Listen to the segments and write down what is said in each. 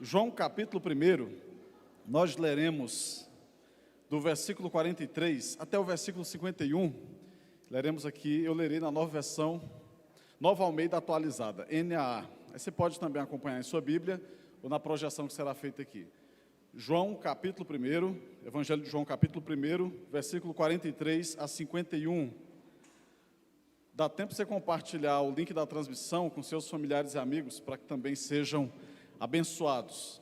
João capítulo 1, nós leremos do versículo 43 até o versículo 51, leremos aqui, eu lerei na nova versão, Nova Almeida atualizada, NAA. Aí você pode também acompanhar em sua Bíblia, ou na projeção que será feita aqui. João capítulo 1, Evangelho de João capítulo 1, versículo 43 a 51. Dá tempo de você compartilhar o link da transmissão com seus familiares e amigos, para que também sejam abençoados.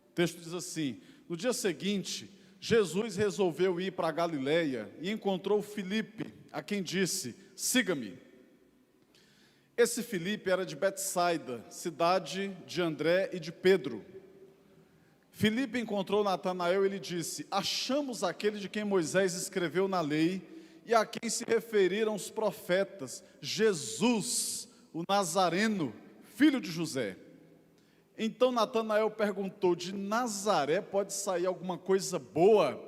O texto diz assim: no dia seguinte, Jesus resolveu ir para a Galileia e encontrou Filipe, a quem disse: siga-me. Esse Filipe era de Betsaida, cidade de André e de Pedro. Filipe encontrou Natanael e lhe disse: achamos aquele de quem Moisés escreveu na lei e a quem se referiram os profetas, Jesus, o Nazareno, filho de José. Então Natanael perguntou: de Nazaré pode sair alguma coisa boa?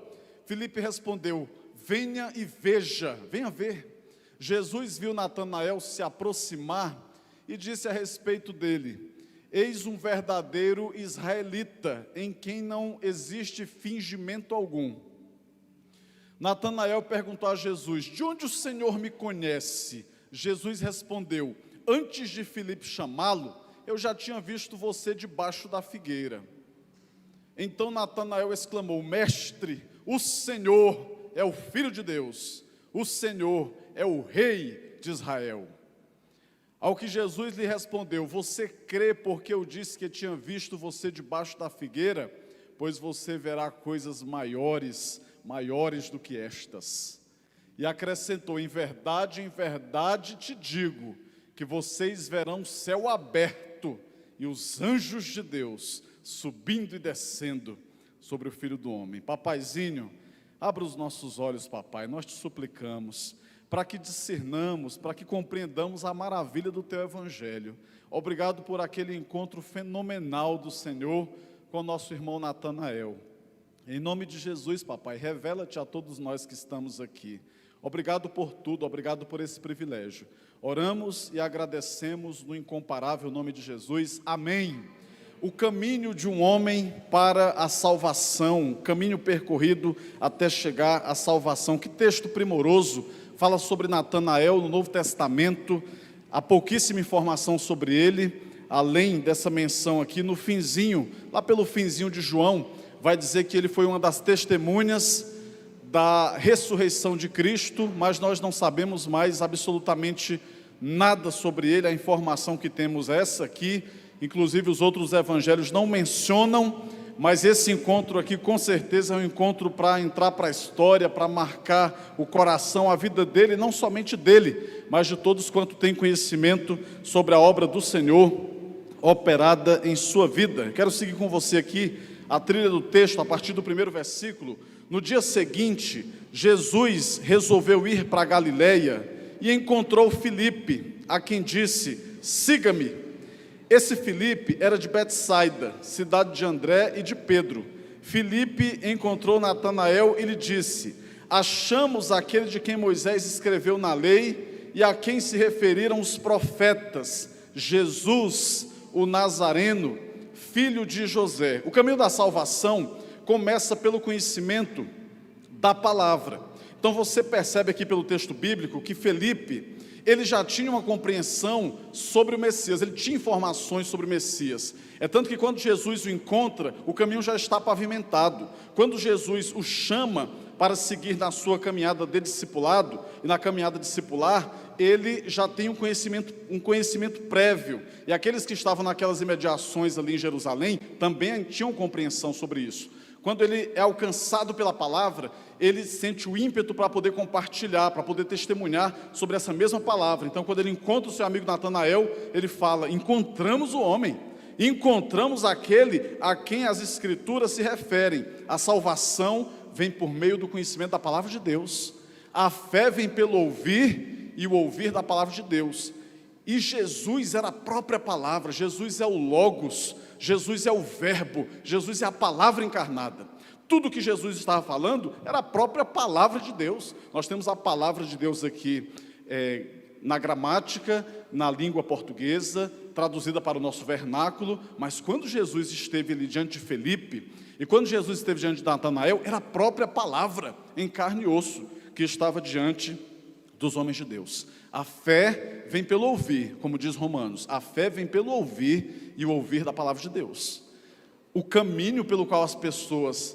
Filipe respondeu: venha e veja, venha ver. Jesus viu Natanael se aproximar e disse a respeito dele: eis um verdadeiro israelita, em quem não existe fingimento algum. Natanael perguntou a Jesus: de onde o Senhor me conhece? Jesus respondeu: antes de Filipe chamá-lo, eu já tinha visto você debaixo da figueira. Então Natanael exclamou: mestre, o Senhor é o Filho de Deus, o Senhor é o Rei de Israel. Ao que Jesus lhe respondeu: você crê porque eu disse que tinha visto você debaixo da figueira? Pois você verá coisas maiores do que estas. E acrescentou: em verdade te digo, que vocês verão o céu aberto e os anjos de Deus subindo e descendo sobre o Filho do Homem. Papaizinho, abra os nossos olhos, papai, nós te suplicamos, para que discernamos, para que compreendamos a maravilha do teu Evangelho. Obrigado por aquele encontro fenomenal do Senhor com nosso irmão Natanael. Em nome de Jesus, papai, revela-te a todos nós que estamos aqui. Obrigado por tudo, obrigado por esse privilégio. Oramos e agradecemos no incomparável nome de Jesus. Amém. O caminho de um homem para a salvação, caminho percorrido até chegar à salvação. Que texto primoroso, fala sobre Natanael no Novo Testamento. Há pouquíssima informação sobre ele, além dessa menção aqui no finzinho, lá pelo finzinho de João, vai dizer que ele foi uma das testemunhas da ressurreição de Cristo, mas nós não sabemos mais absolutamente nada sobre ele. A informação que temos é essa aqui, inclusive os outros evangelhos não mencionam, mas esse encontro aqui com certeza é um encontro para entrar para a história, para marcar o coração, a vida dele, não somente dele, mas de todos quanto têm conhecimento sobre a obra do Senhor operada em sua vida. Quero seguir com você aqui a trilha do texto, a partir do primeiro versículo. No dia seguinte, Jesus resolveu ir para a Galileia e encontrou Filipe, a quem disse: siga-me. Esse Filipe era de Betsaida, cidade de André e de Pedro. Filipe encontrou Natanael e lhe disse: achamos aquele de quem Moisés escreveu na lei e a quem se referiram os profetas, Jesus, o Nazareno, filho de José. O caminho da salvação começa pelo conhecimento da palavra. Então você percebe aqui pelo texto bíblico que Filipe, ele já tinha uma compreensão sobre o Messias, ele tinha informações sobre o Messias. É tanto que quando Jesus o encontra, o caminho já está pavimentado. Quando Jesus o chama para seguir na sua caminhada de discipulado, e na caminhada discipular, ele já tem um conhecimento prévio. E aqueles que estavam naquelas imediações ali em Jerusalém, também tinham compreensão sobre isso. Quando ele é alcançado pela palavra, ele sente o ímpeto para poder compartilhar, para poder testemunhar sobre essa mesma palavra. Então, quando ele encontra o seu amigo Natanael, ele fala: encontramos o homem, encontramos aquele a quem as Escrituras se referem. A salvação vem por meio do conhecimento da palavra de Deus. A fé vem pelo ouvir e o ouvir da palavra de Deus. E Jesus era a própria palavra, Jesus é o Logos, Jesus é o Verbo, Jesus é a palavra encarnada. Tudo que Jesus estava falando era a própria palavra de Deus. Nós temos a palavra de Deus aqui na gramática, na língua portuguesa, traduzida para o nosso vernáculo, mas quando Jesus esteve ali diante de Filipe, e quando Jesus esteve diante de Natanael, era a própria palavra em carne e osso que estava diante dos homens de Deus. A fé vem pelo ouvir, como diz Romanos, a fé vem pelo ouvir e o ouvir da palavra de Deus. O caminho pelo qual as pessoas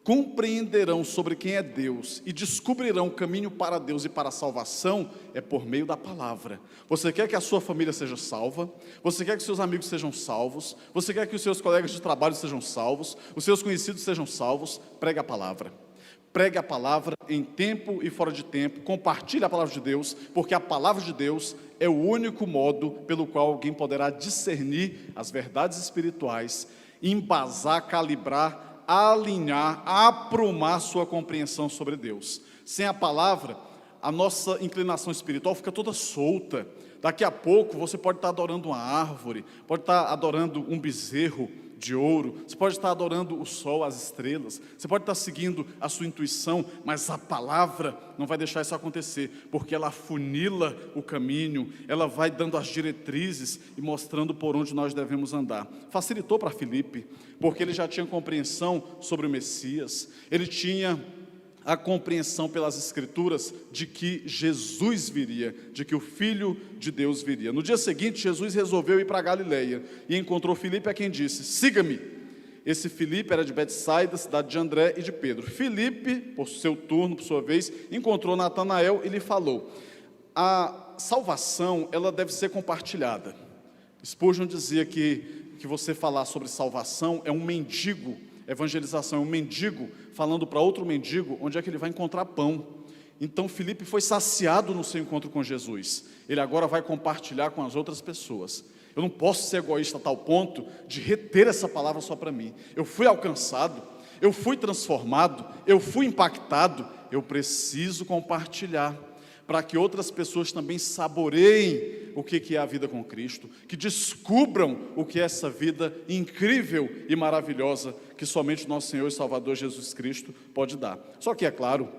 compreenderão sobre quem é Deus e descobrirão o caminho para Deus e para a salvação é por meio da palavra. Você quer que a sua família seja salva? Você quer que seus amigos sejam salvos? Você quer que os seus colegas de trabalho sejam salvos? Os seus conhecidos sejam salvos? Pregue a palavra. Pregue a palavra em tempo e fora de tempo, compartilhe a palavra de Deus, porque a palavra de Deus é o único modo pelo qual alguém poderá discernir as verdades espirituais, embasar, calibrar, alinhar, aprumar sua compreensão sobre Deus. Sem a palavra, a nossa inclinação espiritual fica toda solta. Daqui a pouco você pode estar adorando uma árvore, pode estar adorando um bezerro de ouro, você pode estar adorando o sol, as estrelas, você pode estar seguindo a sua intuição, mas a palavra não vai deixar isso acontecer, porque ela afunila o caminho, ela vai dando as diretrizes e mostrando por onde nós devemos andar. Facilitou para Filipe, porque ele já tinha compreensão sobre o Messias, ele tinha a compreensão pelas Escrituras de que Jesus viria, de que o Filho de Deus viria. No dia seguinte, Jesus resolveu ir para a Galileia e encontrou Filipe, a quem disse: siga-me. Esse Filipe era de Betsaida, cidade de André e de Pedro. Filipe, por seu turno, por sua vez, encontrou Natanael e lhe falou: a salvação, ela deve ser compartilhada. Spurgeon dizia que você falar sobre salvação é um mendigo. Evangelização é um mendigo falando para outro mendigo onde é que ele vai encontrar pão. Então Filipe foi saciado no seu encontro com Jesus. Ele agora vai compartilhar com as outras pessoas. Eu não posso ser egoísta a tal ponto de reter essa palavra só para mim. Eu fui alcançado, eu fui transformado, eu fui impactado. Eu preciso compartilhar, para que outras pessoas também saboreiem o que é a vida com Cristo, que descubram o que é essa vida incrível e maravilhosa que somente nosso Senhor e Salvador Jesus Cristo pode dar. Só que, é claro,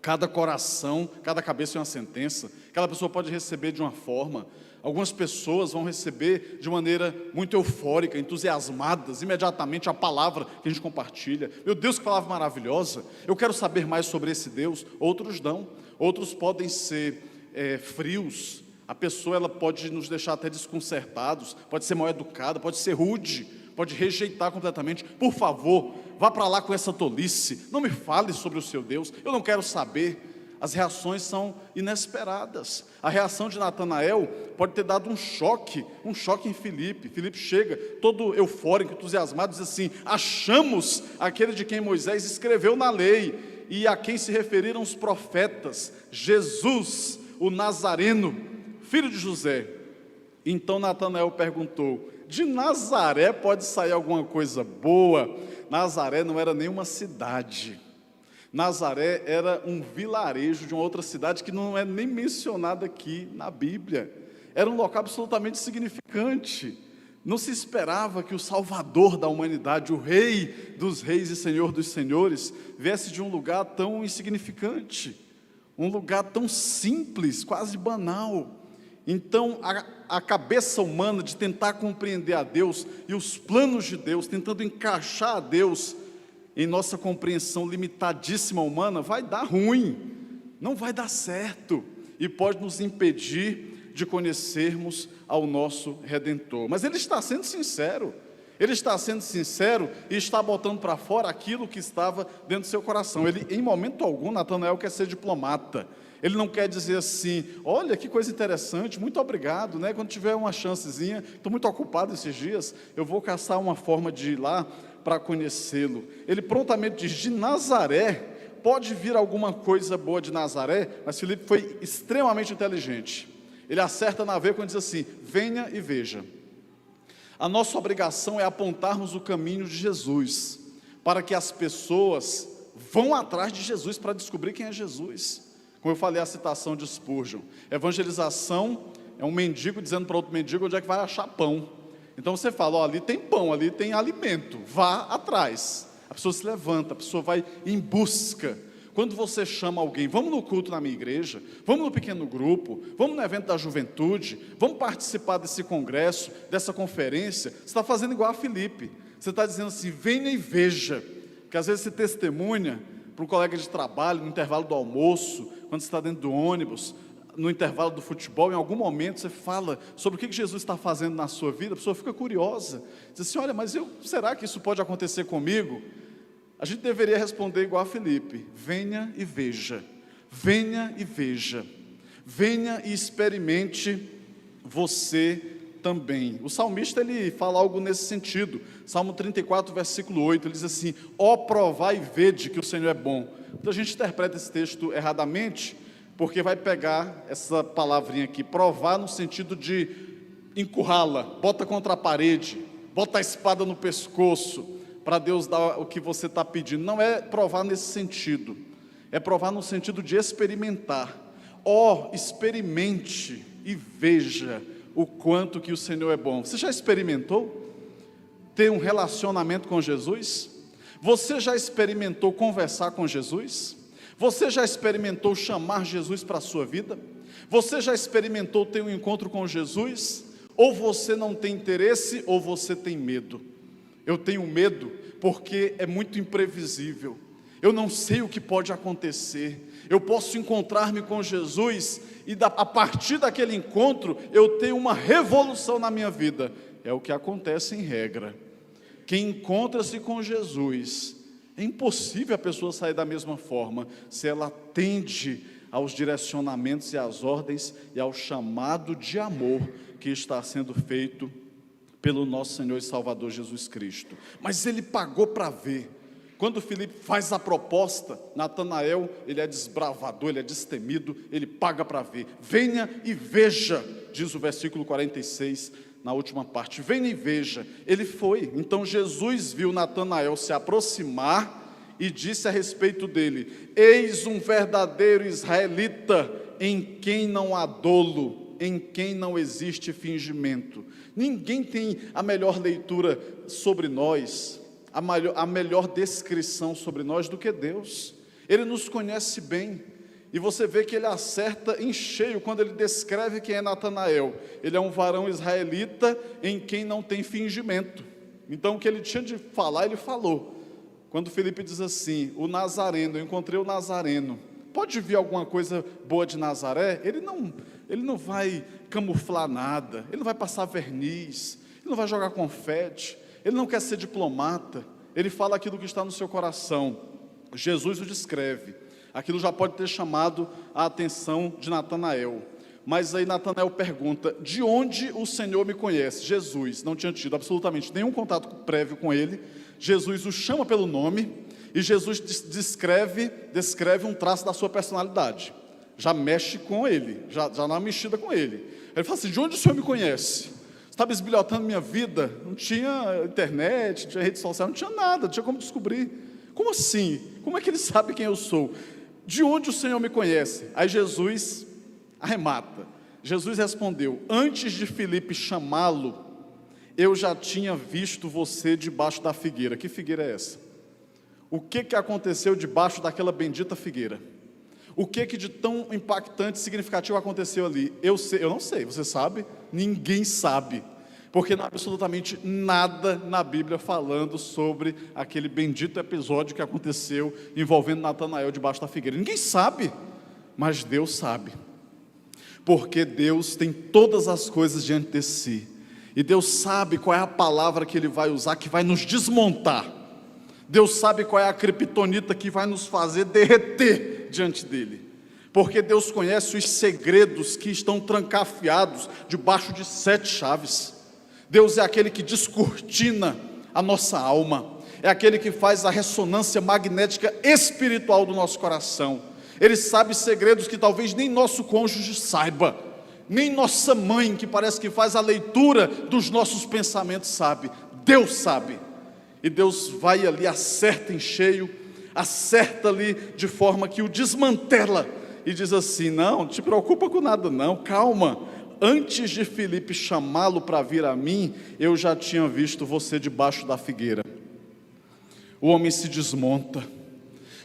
cada coração, cada cabeça é uma sentença, cada pessoa pode receber de uma forma. Algumas pessoas vão receber de maneira muito eufórica, entusiasmadas, imediatamente a palavra que a gente compartilha. Meu Deus, que palavra maravilhosa, eu quero saber mais sobre esse Deus. Outros não, outros podem ser frios. A pessoa ela pode nos deixar até desconcertados, pode ser mal educada, pode ser rude, pode rejeitar completamente. Por favor, vá para lá com essa tolice, não me fale sobre o seu Deus, eu não quero saber. As reações são inesperadas. A reação de Natanael pode ter dado um choque em Filipe. Filipe chega todo eufórico, entusiasmado, diz assim: achamos aquele de quem Moisés escreveu na lei e a quem se referiram os profetas, Jesus, o Nazareno, filho de José. Então Natanael perguntou: de Nazaré pode sair alguma coisa boa? Nazaré não era nenhuma cidade. Nazaré era um vilarejo de uma outra cidade que não é nem mencionada aqui na Bíblia. Era um local absolutamente insignificante. Não se esperava que o Salvador da humanidade, o Rei dos reis e Senhor dos senhores, viesse de um lugar tão insignificante, um lugar tão simples, quase banal. Então, a cabeça humana de tentar compreender a Deus e os planos de Deus, tentando encaixar a Deus em nossa compreensão limitadíssima humana, vai dar ruim, não vai dar certo, e pode nos impedir de conhecermos ao nosso Redentor. Mas ele está sendo sincero, e está botando para fora aquilo que estava dentro do seu coração. Ele, em momento algum, Natanael quer ser diplomata. Ele não quer dizer assim: olha que coisa interessante, muito obrigado, né? Quando tiver uma chancezinha, estou muito ocupado esses dias, eu vou caçar uma forma de ir lá para conhecê-lo. Ele prontamente diz: de Nazaré, pode vir alguma coisa boa de Nazaré? Mas Filipe foi extremamente inteligente. Ele acerta na veia quando diz assim: venha e veja. A nossa obrigação é apontarmos o caminho de Jesus, para que as pessoas vão atrás de Jesus para descobrir quem é Jesus. Como eu falei, a citação de Spurgeon: evangelização é um mendigo dizendo para outro mendigo onde é que vai achar pão. Então você fala: ó, ali tem pão, ali tem alimento, vá atrás. A pessoa se levanta, a pessoa vai em busca. Quando você chama alguém, vamos no culto na minha igreja, vamos no pequeno grupo, vamos no evento da juventude, vamos participar desse congresso, dessa conferência, você está fazendo igual a Filipe. Você está dizendo assim, venha e veja. Que às vezes você testemunha para um colega de trabalho, no intervalo do almoço, quando você está dentro do ônibus, no intervalo do futebol, em algum momento você fala sobre o que Jesus está fazendo na sua vida, a pessoa fica curiosa, diz assim, olha, mas será que isso pode acontecer comigo? A gente deveria responder igual a Filipe, venha e veja, venha e veja, venha e experimente você também. O salmista, ele fala algo nesse sentido, Salmo 34, versículo 8, ele diz assim, ó provai e vede que o Senhor é bom. Então a gente interpreta esse texto erradamente, porque vai pegar essa palavrinha aqui, provar no sentido de encurrá-la, bota contra a parede, bota a espada no pescoço, para Deus dar o que você está pedindo. Não é provar nesse sentido, é provar no sentido de experimentar. Ó, experimente e veja o quanto que o Senhor é bom. Você já experimentou ter um relacionamento com Jesus? Você já experimentou conversar com Jesus? Você já experimentou chamar Jesus para a sua vida? Você já experimentou ter um encontro com Jesus? Ou você não tem interesse, ou você tem medo. Eu tenho medo porque é muito imprevisível. Eu não sei o que pode acontecer. Eu posso encontrar-me com Jesus e a partir daquele encontro eu tenho uma revolução na minha vida. É o que acontece em regra. Quem encontra-se com Jesus, é impossível a pessoa sair da mesma forma se ela atende aos direcionamentos e às ordens e ao chamado de amor que está sendo feito pelo nosso Senhor e Salvador Jesus Cristo. Mas ele pagou para ver. Quando Filipe faz a proposta, Natanael, ele é desbravador, ele é destemido, ele paga para ver. Venha e veja, diz o versículo 46, na última parte, venha e veja. Ele foi. Então Jesus viu Natanael se aproximar e disse a respeito dele, eis um verdadeiro israelita, em quem não há dolo, em quem não existe fingimento. Ninguém tem a melhor leitura sobre nós, a melhor descrição sobre nós do que Deus. Ele nos conhece bem, e você vê que ele acerta em cheio quando ele descreve quem é Natanael. Ele é um varão israelita em quem não tem fingimento. Então o que ele tinha de falar, ele falou. Quando Filipe diz assim, o Nazareno, eu encontrei o Nazareno, pode vir alguma coisa boa de Nazaré? Ele não vai camuflar nada, ele não vai passar verniz, ele não vai jogar confete, ele não quer ser diplomata, ele fala aquilo que está no seu coração. Jesus o descreve, aquilo já pode ter chamado a atenção de Natanael, mas aí Natanael pergunta, de onde o Senhor me conhece? Jesus não tinha tido absolutamente nenhum contato prévio com ele, Jesus o chama pelo nome, e Jesus descreve um traço da sua personalidade, já mexe com ele, já dá uma mexida com ele. Ele fala assim, de onde o Senhor me conhece? Você está bisbilhotando minha vida? Não tinha internet, não tinha rede social, não tinha nada, não tinha como descobrir. Como assim? Como é que ele sabe quem eu sou? De onde o Senhor me conhece? Aí Jesus arremata. Jesus respondeu, antes de Filipe chamá-lo, eu já tinha visto você debaixo da figueira. Que figueira é essa? O que aconteceu debaixo daquela bendita figueira? O que de tão impactante e significativo aconteceu ali? Eu não sei, você sabe? Ninguém sabe, porque não há absolutamente nada na Bíblia falando sobre aquele bendito episódio que aconteceu envolvendo Natanael debaixo da figueira. Ninguém sabe, mas Deus sabe, porque Deus tem todas as coisas diante de si, e Deus sabe qual é a palavra que Ele vai usar, que vai nos desmontar. Deus sabe qual é a criptonita que vai nos fazer derreter diante dEle, porque Deus conhece os segredos que estão trancafiados debaixo de 7 chaves. Deus é aquele que descortina a nossa alma, é aquele que faz a ressonância magnética espiritual do nosso coração. Ele sabe segredos que talvez nem nosso cônjuge saiba, nem nossa mãe, que parece que faz a leitura dos nossos pensamentos, sabe. Deus sabe. E Deus vai ali, acerta em cheio, acerta ali de forma que o desmantela e diz assim, não te preocupa com nada não, calma, antes de Filipe chamá-lo para vir a mim, eu já tinha visto você debaixo da figueira. O homem se desmonta,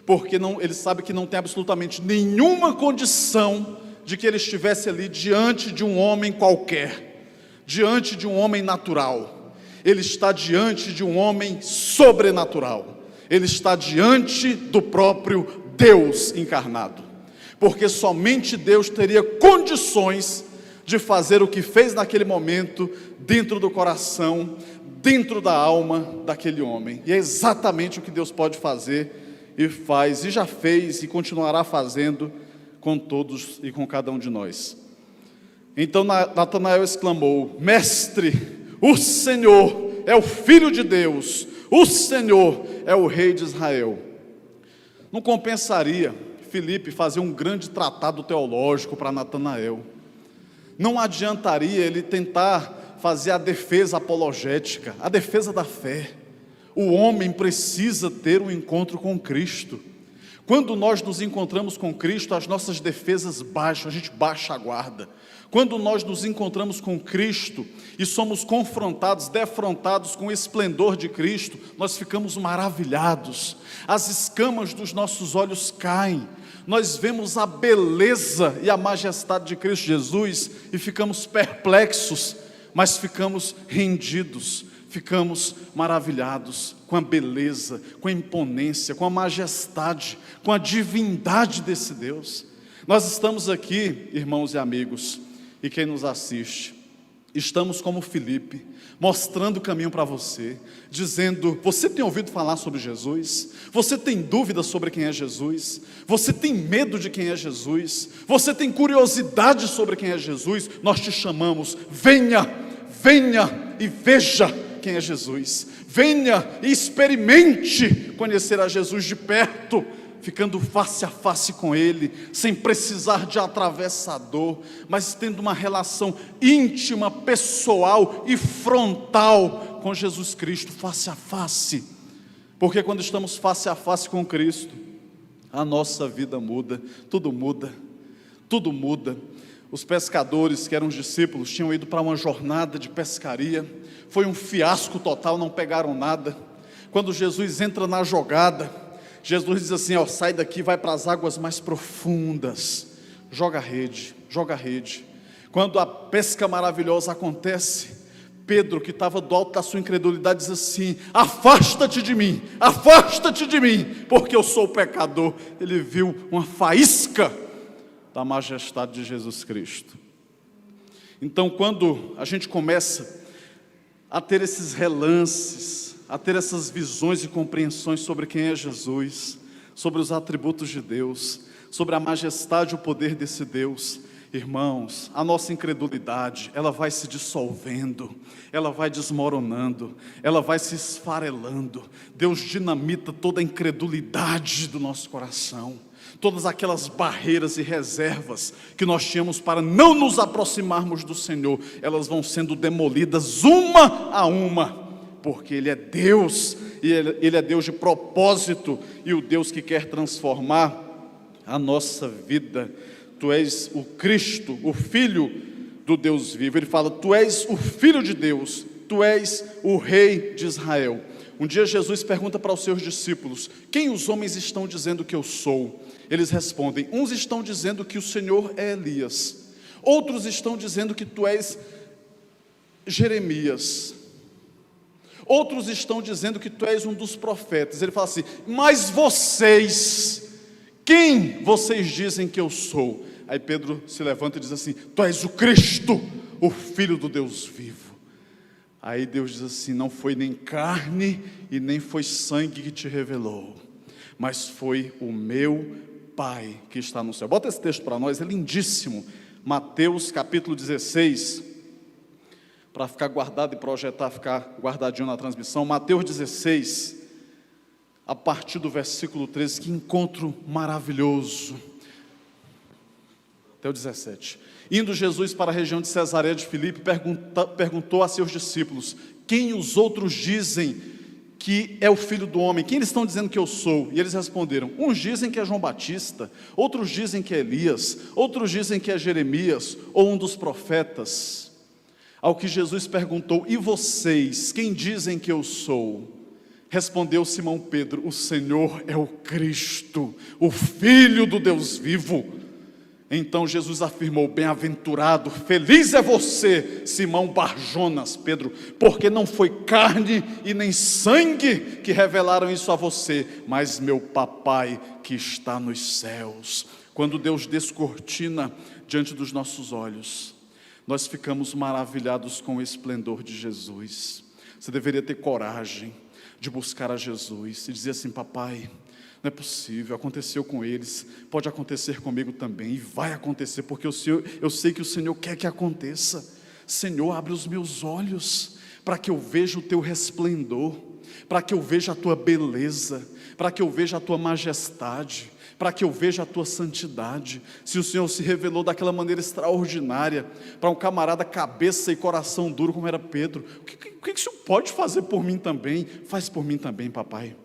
porque ele sabe que não tem absolutamente nenhuma condição de que ele estivesse ali diante de um homem qualquer, diante de um homem natural. Ele está diante de um homem sobrenatural, ele está diante do próprio Deus encarnado, porque somente Deus teria condições de fazer o que fez naquele momento, dentro do coração, dentro da alma daquele homem. E é exatamente o que Deus pode fazer, e faz, e já fez, e continuará fazendo com todos e com cada um de nós. Então Natanael exclamou: Mestre, o Senhor é o Filho de Deus, o Senhor é o Rei de Israel. Não compensaria Filipe fazer um grande tratado teológico para Natanael. Não adiantaria ele tentar fazer a defesa apologética, a defesa da fé. O homem precisa ter um encontro com Cristo. Quando nós nos encontramos com Cristo, as nossas defesas baixam, a gente baixa a guarda. Quando nós nos encontramos com Cristo e somos confrontados, defrontados com o esplendor de Cristo, nós ficamos maravilhados, as escamas dos nossos olhos caem, nós vemos a beleza e a majestade de Cristo Jesus e ficamos perplexos, mas ficamos rendidos, ficamos maravilhados com a beleza, com a imponência, com a majestade, com a divindade desse Deus. Nós estamos aqui, irmãos e amigos, e quem nos assiste, estamos como Filipe, mostrando o caminho para você, dizendo: você tem ouvido falar sobre Jesus? Você tem dúvidas sobre quem é Jesus? Você tem medo de quem é Jesus? Você tem curiosidade sobre quem é Jesus? Nós te chamamos: venha, venha e veja quem é Jesus. Venha e experimente conhecer a Jesus de perto, ficando face a face com Ele, sem precisar de atravessador, mas tendo uma relação íntima, pessoal e frontal com Jesus Cristo, face a face. Porque quando estamos face a face com Cristo, a nossa vida muda, tudo muda, tudo muda. Os pescadores, que eram os discípulos, tinham ido para uma jornada de pescaria, foi um fiasco total, não pegaram nada. Quando Jesus entra na jogada, Jesus diz assim: ó, sai daqui, vai para as águas mais profundas, joga a rede, joga a rede. Quando a pesca maravilhosa acontece, Pedro, que estava do alto da sua incredulidade, diz assim: afasta-te de mim, porque eu sou pecador. Ele viu uma faísca da majestade de Jesus Cristo. Então, quando a gente começa a ter esses relances, a ter essas visões e compreensões sobre quem é Jesus, sobre os atributos de Deus, sobre a majestade e o poder desse Deus, irmãos, a nossa incredulidade, ela vai se dissolvendo, ela vai desmoronando, ela vai se esfarelando. Deus dinamita toda a incredulidade do nosso coração, todas aquelas barreiras e reservas que nós tínhamos para não nos aproximarmos do Senhor, elas vão sendo demolidas uma a uma, porque Ele é Deus, e Ele é Deus de propósito, e o Deus que quer transformar a nossa vida. Tu és o Cristo, o Filho do Deus vivo. Ele fala: tu és o Filho de Deus, tu és o Rei de Israel. Um dia Jesus pergunta para os seus discípulos: quem os homens estão dizendo que eu sou? Eles respondem: uns estão dizendo que o Senhor é Elias, outros estão dizendo que tu és Jeremias, outros estão dizendo que tu és um dos profetas. Ele fala assim: mas vocês, quem vocês dizem que eu sou? Aí Pedro se levanta e diz assim: tu és o Cristo, o Filho do Deus vivo. Aí Deus diz assim: não foi nem carne e nem foi sangue que te revelou, mas foi o meu Pai que está no céu. Bota esse texto para nós, é lindíssimo. Mateus capítulo 16, para ficar guardado e projetar, ficar guardadinho na transmissão. Mateus 16, a partir do versículo 13, que encontro maravilhoso, até o 17. Indo Jesus para a região de Cesareia de Filipe, perguntou a seus discípulos: quem os outros dizem que é o Filho do Homem? Quem eles estão dizendo que eu sou? E eles responderam: uns dizem que é João Batista, outros dizem que é Elias, outros dizem que é Jeremias, ou um dos profetas. Ao que Jesus perguntou: e vocês, quem dizem que eu sou? Respondeu Simão Pedro: o Senhor é o Cristo, o Filho do Deus vivo. Então Jesus afirmou: bem-aventurado, feliz é você, Simão Barjonas, Pedro, porque não foi carne e nem sangue que revelaram isso a você, mas meu papai que está nos céus. Quando Deus descortina diante dos nossos olhos, nós ficamos maravilhados com o esplendor de Jesus. Você deveria ter coragem de buscar a Jesus e dizer assim: papai, não é possível, aconteceu com eles, pode acontecer comigo também, e vai acontecer, porque eu sei que o Senhor quer que aconteça. Senhor, abre os meus olhos, para que eu veja o teu resplendor, para que eu veja a tua beleza, para que eu veja a tua majestade, para que eu veja a tua santidade. Se o Senhor se revelou daquela maneira extraordinária, para um camarada cabeça e coração duro como era Pedro, o que o Senhor pode fazer por mim também? Faz por mim também, papai.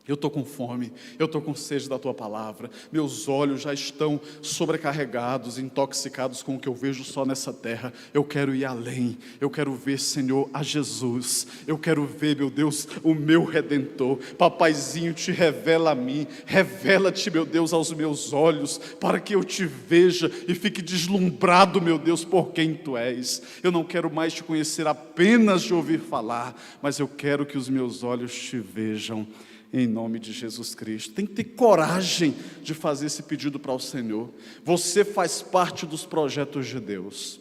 Eu estou com fome, eu estou com sede da tua palavra, meus olhos já estão sobrecarregados, intoxicados com o que eu vejo só nessa terra. Eu quero ir além, eu quero ver, Senhor, a Jesus, eu quero ver, meu Deus, o meu Redentor. Papaizinho, te revela a mim, revela-te, meu Deus, aos meus olhos, para que eu te veja e fique deslumbrado, meu Deus, por quem tu és. Eu não quero mais te conhecer apenas de ouvir falar, mas eu quero que os meus olhos te vejam, em nome de Jesus Cristo. Tem que ter coragem de fazer esse pedido para o Senhor. Você faz parte dos projetos de Deus,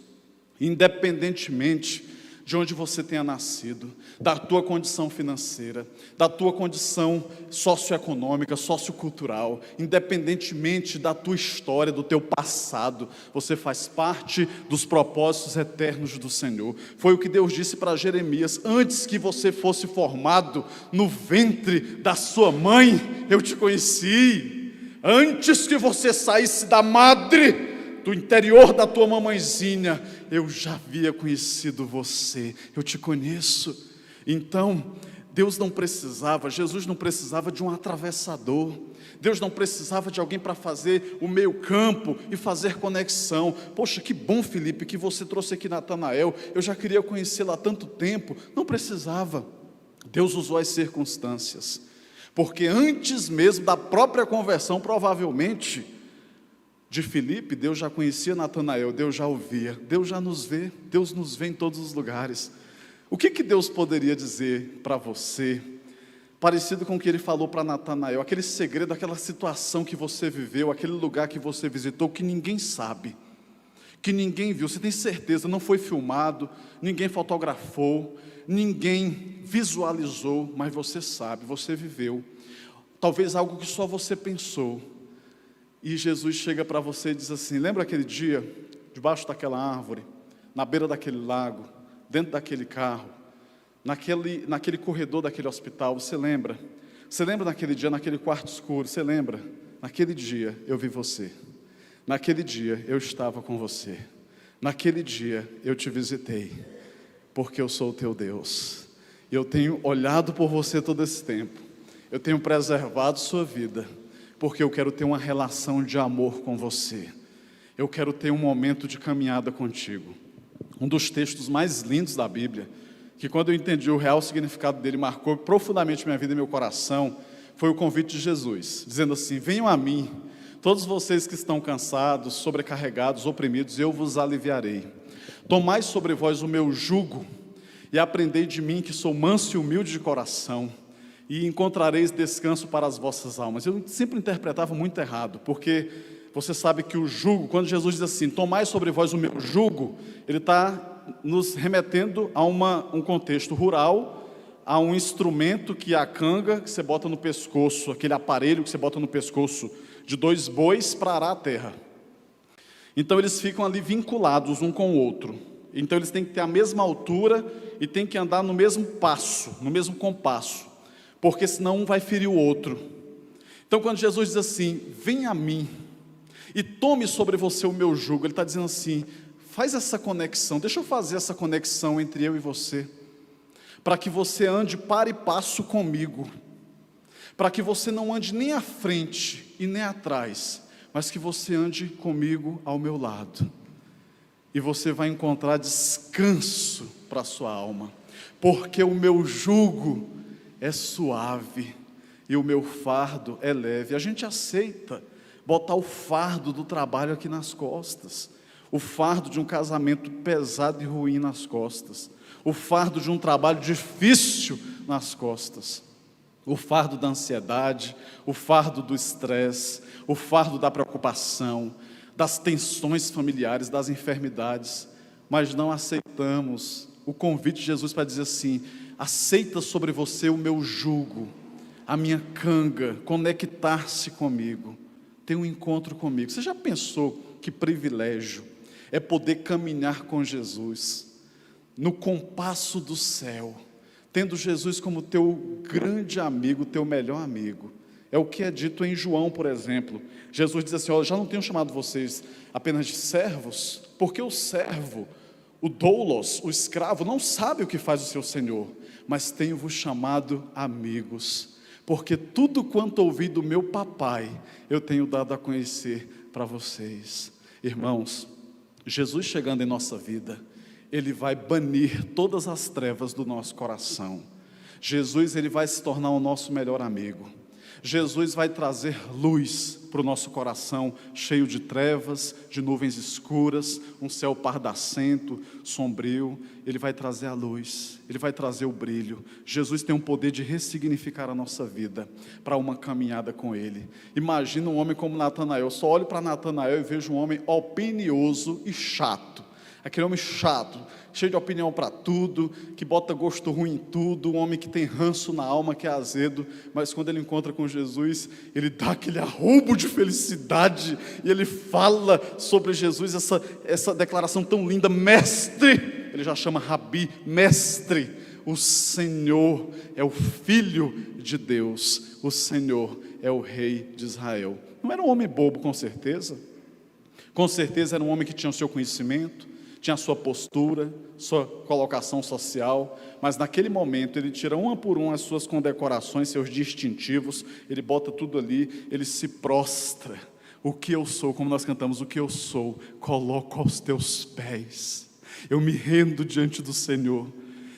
independentemente de onde você tenha nascido, da tua condição financeira, da tua condição socioeconômica, sociocultural, independentemente da tua história, do teu passado, você faz parte dos propósitos eternos do Senhor. Foi o que Deus disse para Jeremias: antes que você fosse formado no ventre da sua mãe, eu te conheci. Antes que você saísse da madre, do interior da tua mamãezinha, eu já havia conhecido você, eu te conheço. Então, Jesus não precisava de um atravessador, Deus não precisava de alguém para fazer o meio campo e fazer conexão. Poxa, que bom, Felipe, que você trouxe aqui Natanael, eu já queria conhecê-lo há tanto tempo. Não precisava. Deus usou as circunstâncias, porque antes mesmo da própria conversão, provavelmente, de Filipe, Deus já conhecia Natanael, Deus já ouvia, Deus já nos vê, Deus nos vê em todos os lugares. O que Deus poderia dizer para você, parecido com o que Ele falou para Natanael, aquele segredo, aquela situação que você viveu, aquele lugar que você visitou, que ninguém sabe, que ninguém viu, você tem certeza, não foi filmado, ninguém fotografou, ninguém visualizou, mas você sabe, você viveu, talvez algo que só você pensou. E Jesus chega para você e diz assim: lembra aquele dia, debaixo daquela árvore, na beira daquele lago, dentro daquele carro, naquele corredor daquele hospital, você lembra? Você lembra naquele dia, naquele quarto escuro, você lembra? Naquele dia eu vi você, naquele dia eu estava com você, naquele dia eu te visitei, porque eu sou o teu Deus, eu tenho olhado por você todo esse tempo, eu tenho preservado sua vida, porque eu quero ter uma relação de amor com você, eu quero ter um momento de caminhada contigo. Um dos textos mais lindos da Bíblia, que quando eu entendi o real significado dele, marcou profundamente minha vida e meu coração, foi o convite de Jesus, dizendo assim: venham a mim, todos vocês que estão cansados, sobrecarregados, oprimidos, eu vos aliviarei. Tomai sobre vós o meu jugo, e aprendei de mim, que sou manso e humilde de coração, e encontrareis descanso para as vossas almas. Eu sempre interpretava muito errado, porque você sabe que o jugo, quando Jesus diz assim, tomai sobre vós o meu jugo, Ele está nos remetendo a um contexto rural, a um instrumento que é a canga, que você bota no pescoço, aquele aparelho que você bota no pescoço de 2 bois para arar a terra. Então eles ficam ali vinculados um com o outro, então eles têm que ter a mesma altura e têm que andar no mesmo passo, no mesmo compasso, porque senão um vai ferir o outro. Então quando Jesus diz assim, vem a mim e tome sobre você o meu jugo, Ele está dizendo assim, faz essa conexão, deixa eu fazer essa conexão entre eu e você, para que você ande par e passo comigo, para que você não ande nem à frente e nem atrás, mas que você ande comigo ao meu lado, e você vai encontrar descanso para a sua alma, porque o meu jugo é suave e o meu fardo é leve. A gente aceita botar o fardo do trabalho aqui nas costas, o fardo de um casamento pesado e ruim nas costas, o fardo de um trabalho difícil nas costas, o fardo da ansiedade, o fardo do estresse, o fardo da preocupação, das tensões familiares, das enfermidades, mas não aceitamos o convite de Jesus para dizer assim: aceita sobre você o meu jugo, a minha canga, conectar-se comigo, ter um encontro comigo. Você já pensou que privilégio é poder caminhar com Jesus no compasso do céu, tendo Jesus como teu grande amigo, teu melhor amigo? É o que é dito em João, por exemplo. Jesus diz assim: olha, já não tenho chamado vocês apenas de servos, porque o servo, o doulos, o escravo, não sabe o que faz o seu senhor, mas tenho-vos chamado amigos, porque tudo quanto ouvi do meu papai, eu tenho dado a conhecer para vocês. Irmãos, Jesus chegando em nossa vida, Ele vai banir todas as trevas do nosso coração. Jesus, Ele vai se tornar o nosso melhor amigo. Jesus vai trazer luz para o nosso coração, cheio de trevas, de nuvens escuras, um céu pardacento, sombrio. Ele vai trazer a luz, Ele vai trazer o brilho. Jesus tem um poder de ressignificar a nossa vida para uma caminhada com Ele. Imagina um homem como Natanael. Eu só olho para Natanael e vejo um homem opinioso e chato. Aquele homem chato, cheio de opinião para tudo, que bota gosto ruim em tudo, um homem que tem ranço na alma, que é azedo, mas quando ele encontra com Jesus, ele dá aquele arroubo de felicidade, e ele fala sobre Jesus, essa declaração tão linda: mestre, ele já chama Rabi, mestre, o Senhor é o Filho de Deus, o Senhor é o Rei de Israel. Não era um homem bobo, com certeza era um homem que tinha o seu conhecimento, tinha a sua postura, sua colocação social, mas naquele momento ele tira uma por uma as suas condecorações, seus distintivos, ele bota tudo ali, ele se prostra. O que eu sou, como nós cantamos, o que eu sou, coloco aos teus pés, eu me rendo diante do Senhor.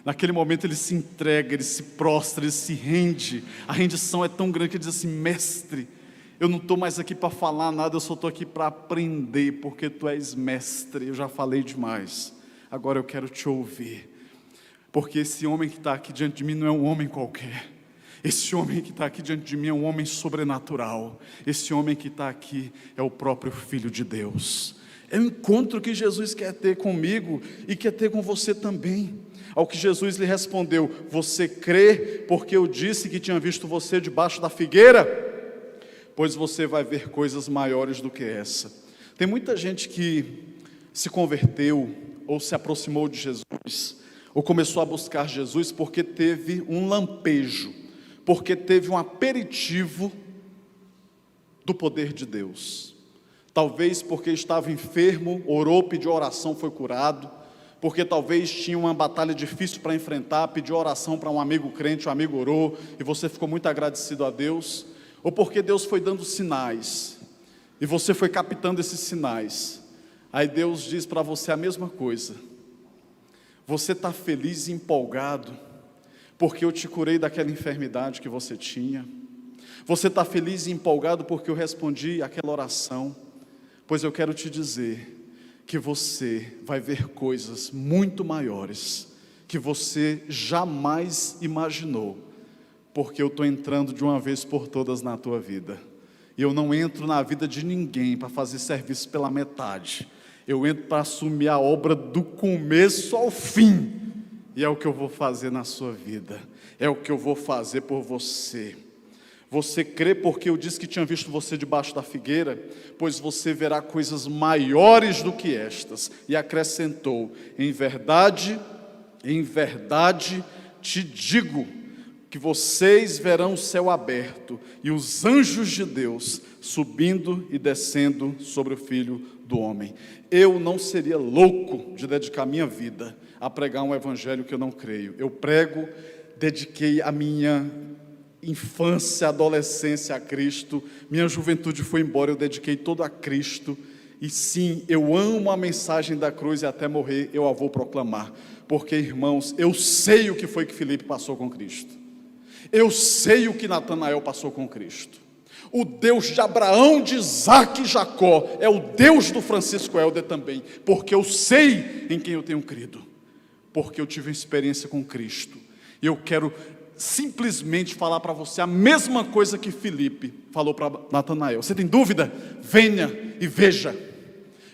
Naquele momento ele se entrega, ele se prostra, ele se rende. A rendição é tão grande que ele diz assim: mestre, eu não estou mais aqui para falar nada, eu só estou aqui para aprender, porque tu és mestre, eu já falei demais, agora eu quero te ouvir, porque esse homem que está aqui diante de mim não é um homem qualquer, esse homem que está aqui diante de mim é um homem sobrenatural, esse homem que está aqui é o próprio Filho de Deus. É o encontro que Jesus quer ter comigo e quer ter com você também. Ao que Jesus lhe respondeu: você crê porque eu disse que tinha visto você debaixo da figueira? Pois você vai ver coisas maiores do que essa. Tem muita gente que se converteu, ou se aproximou de Jesus, ou começou a buscar Jesus porque teve um lampejo, porque teve um aperitivo do poder de Deus. Talvez porque estava enfermo, orou, pediu oração, foi curado. Porque talvez tinha uma batalha difícil para enfrentar, pediu oração para um amigo crente, o amigo orou, e você ficou muito agradecido a Deus. Ou porque Deus foi dando sinais, e você foi captando esses sinais. Aí Deus diz para você a mesma coisa: você está feliz e empolgado, porque eu te curei daquela enfermidade que você tinha? Você está feliz e empolgado porque eu respondi aquela oração? Pois eu quero te dizer que você vai ver coisas muito maiores, que você jamais imaginou, porque eu estou entrando de uma vez por todas na tua vida. E eu não entro na vida de ninguém para fazer serviço pela metade. Eu entro para assumir a obra do começo ao fim. E é o que eu vou fazer na sua vida. É o que eu vou fazer por você. Você crê porque eu disse que tinha visto você debaixo da figueira? Pois você verá coisas maiores do que estas. E acrescentou: em verdade te digo, que vocês verão o céu aberto e os anjos de Deus subindo e descendo sobre o Filho do Homem. Eu não seria louco de dedicar minha vida a pregar um evangelho que eu não creio. Eu prego, dediquei a minha infância, adolescência a Cristo, minha juventude foi embora, eu dediquei todo a Cristo. E sim, eu amo a mensagem da cruz e até morrer eu a vou proclamar. Porque, irmãos, eu sei o que foi que Filipe passou com Cristo. Eu sei o que Natanael passou com Cristo. O Deus de Abraão, de Isaac e Jacó é o Deus do Francisco Helder também, porque eu sei em quem eu tenho crido, porque eu tive uma experiência com Cristo. E eu quero simplesmente falar para você a mesma coisa que Filipe falou para Natanael. Você tem dúvida? Venha e veja.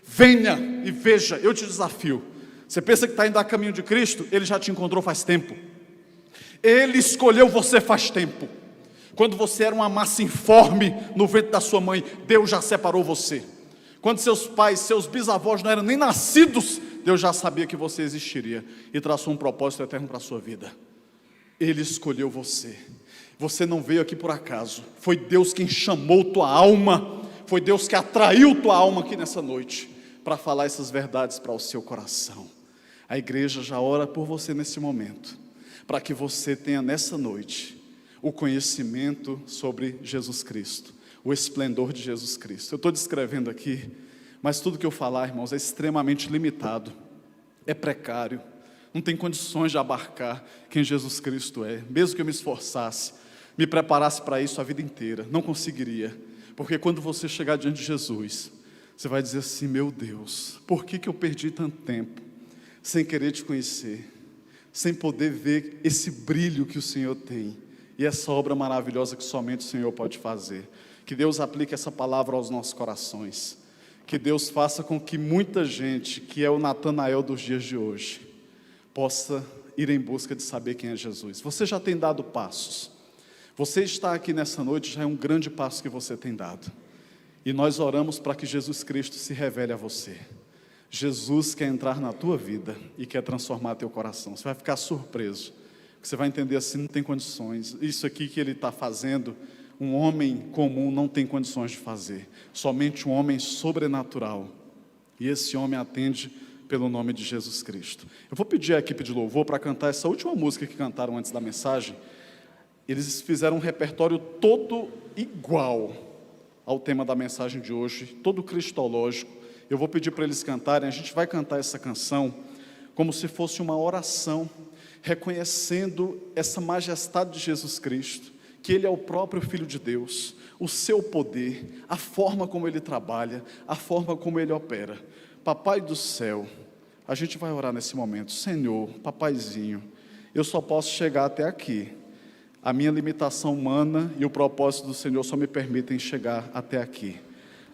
Venha e veja. Eu te desafio. Você pensa que está indo a caminho de Cristo? Ele já te encontrou faz tempo. Ele escolheu você faz tempo. Quando você era uma massa informe no ventre da sua mãe, Deus já separou você. Quando seus pais, seus bisavós não eram nem nascidos, Deus já sabia que você existiria e traçou um propósito eterno para a sua vida. Ele escolheu você. Você não veio aqui por acaso. Foi Deus quem chamou tua alma. Foi Deus que atraiu tua alma aqui nessa noite para falar essas verdades para o seu coração. A igreja já ora por você nesse momento, para que você tenha nessa noite o conhecimento sobre Jesus Cristo, o esplendor de Jesus Cristo. Eu estou descrevendo aqui, mas tudo que eu falar, irmãos, é extremamente limitado, é precário, não tem condições de abarcar quem Jesus Cristo é. Mesmo que eu me esforçasse, me preparasse para isso a vida inteira, não conseguiria, porque quando você chegar diante de Jesus, você vai dizer assim: meu Deus, por que eu perdi tanto tempo sem querer te conhecer, sem poder ver esse brilho que o Senhor tem, e essa obra maravilhosa que somente o Senhor pode fazer. Que Deus aplique essa palavra aos nossos corações, que Deus faça com que muita gente, que é o Natanael dos dias de hoje, possa ir em busca de saber quem é Jesus. Você já tem dado passos, você está aqui nessa noite, já é um grande passo que você tem dado, e nós oramos para que Jesus Cristo se revele a você. Jesus quer entrar na tua vida e quer transformar teu coração. Você vai ficar surpreso, você vai entender assim: não tem condições, isso aqui que ele está fazendo, um homem comum não tem condições de fazer, somente um homem sobrenatural, e esse homem atende pelo nome de Jesus Cristo. Eu vou pedir a equipe de louvor para cantar essa última música que cantaram antes da mensagem. Eles fizeram um repertório todo igual ao tema da mensagem de hoje, todo cristológico. Eu vou pedir para eles cantarem. A gente vai cantar essa canção como se fosse uma oração, reconhecendo essa majestade de Jesus Cristo, que Ele é o próprio Filho de Deus, o seu poder, a forma como Ele trabalha, a forma como Ele opera. Papai do céu, a gente vai orar nesse momento. Senhor, papaizinho, eu só posso chegar até aqui. A minha limitação humana e o propósito do Senhor só me permitem chegar até aqui.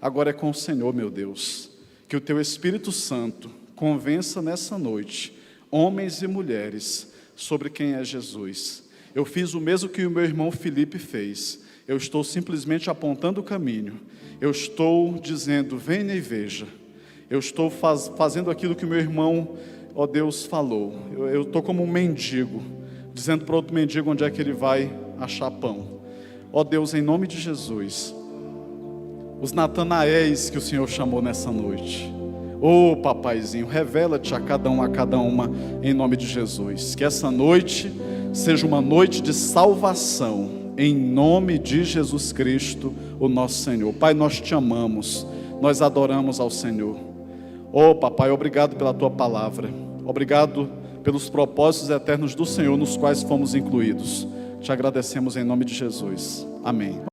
Agora é com o Senhor, meu Deus, que o Teu Espírito Santo convença nessa noite homens e mulheres sobre quem é Jesus. Eu fiz o mesmo que o meu irmão Filipe fez. Eu estou simplesmente apontando o caminho. Eu estou dizendo: venha e veja. Eu estou fazendo aquilo que o meu irmão, ó Deus, falou. Eu estou como um mendigo, dizendo para outro mendigo onde é que ele vai achar pão. Ó Deus, em nome de Jesus, os Natanaéis que o Senhor chamou nessa noite, ô papaizinho, revela-te a cada um, a cada uma, em nome de Jesus. Que essa noite seja uma noite de salvação, em nome de Jesus Cristo, o nosso Senhor. Pai, nós te amamos, nós adoramos ao Senhor. Ô papai, obrigado pela tua palavra, obrigado pelos propósitos eternos do Senhor, nos quais fomos incluídos. Te agradecemos em nome de Jesus. Amém.